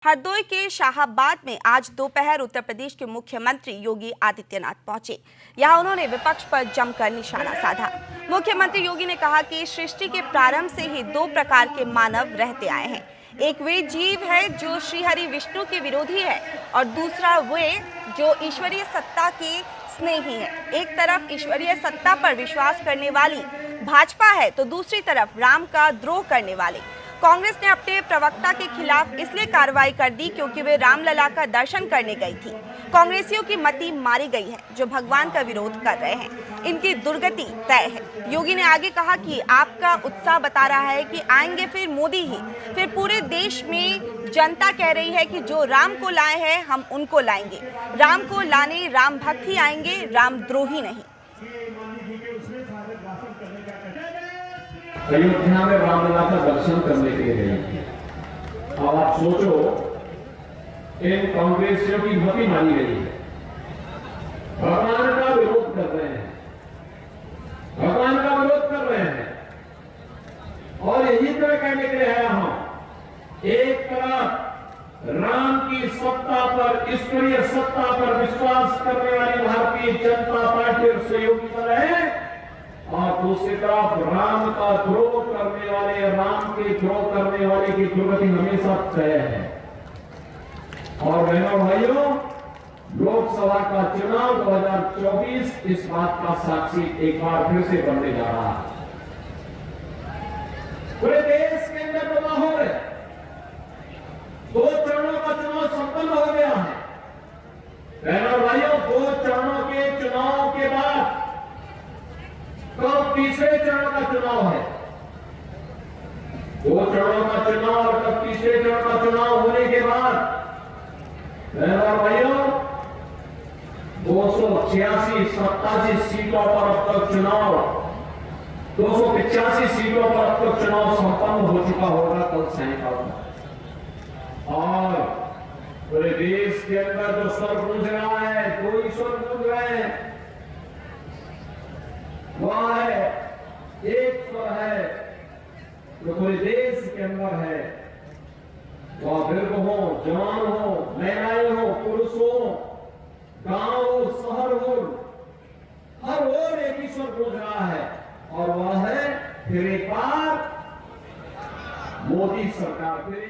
हरदोई के शाहाबाद में आज दोपहर उत्तर प्रदेश के मुख्यमंत्री योगी आदित्यनाथ पहुंचे। यहां उन्होंने विपक्ष पर जमकर निशाना साधा। मुख्यमंत्री योगी ने कहा कि सृष्टि के प्रारंभ से ही दो प्रकार के मानव रहते आए हैं। एक वे जीव है जो श्रीहरि विष्णु के विरोधी है और दूसरा वे जो ईश्वरीय सत्ता के स्नेही है। एक तरफ ईश्वरीय सत्ता पर विश्वास करने वाली भाजपा है तो दूसरी तरफ राम का द्रोह करने वाले। कांग्रेस ने अपने प्रवक्ता के खिलाफ इसलिए कार्रवाई कर दी क्योंकि वे रामलला का दर्शन करने गई थी। कांग्रेसियों की मति मारी गई है जो भगवान का विरोध कर रहे हैं। इनकी दुर्गति तय है। योगी ने आगे कहा कि आपका उत्साह बता रहा है कि आएंगे फिर मोदी ही। फिर पूरे देश में जनता कह रही है कि जो राम को लाए हैं हम उनको लाएंगे। राम को लाने राम भक्त ही आएंगे, राम द्रोही नहीं। अयोध्या में रामलला का दर्शन करने के लिए गई। अब आप सोचो, इन कांग्रेसियों की मति मानी गई है। भगवान का विरोध कर रहे हैं, भगवान का विरोध कर रहे हैं और यही तरह कहने के लिए आया हूं। एक तरफ राम की सत्ता पर, ईश्वरीय सत्ता पर विश्वास करने वाली भारतीय जनता पार्टी और सहयोगी दल है और दूसरी तरफ राम का द्रोह करने वाले, राम के द्रोह करने वाले की दुर्गति हमेशा तय है। और बहनों भाइयों, लोकसभा का चुनाव 2024 इस बात का साक्षी एक बार फिर से बनने जा रहा है। पूरे देश के अंदर तो माहौल है। 2 चरणों का चुनाव संपन्न हो गया है। बहनों भाइयों, 2 चरणों के चुनाव के बाद कब तीसरे चरण का चुनाव है। 2 चरणों का चुनाव और कब तीसरे चरण का चुनाव होने के बाद भाइयों 286-87 सीटों पर अब तक चुनाव, 285 सीटों पर अब तक चुनाव संपन्न हो चुका होगा कल सायंकाल। और पूरे देश के अंदर जो स्वर गूंज रहा है, 2 ही स्वर गूंज रहे हैं। वह है, एक स्वर है जो पूरे देश के अंदर है। वह वृद्ध हो, जवान हो, महिलाएं हो, पुरुष हो, गांव हो, शहर हो, हर ओर एक ही स्वर गूंज रहा है और वह है फिर एक बार मोदी सरकार।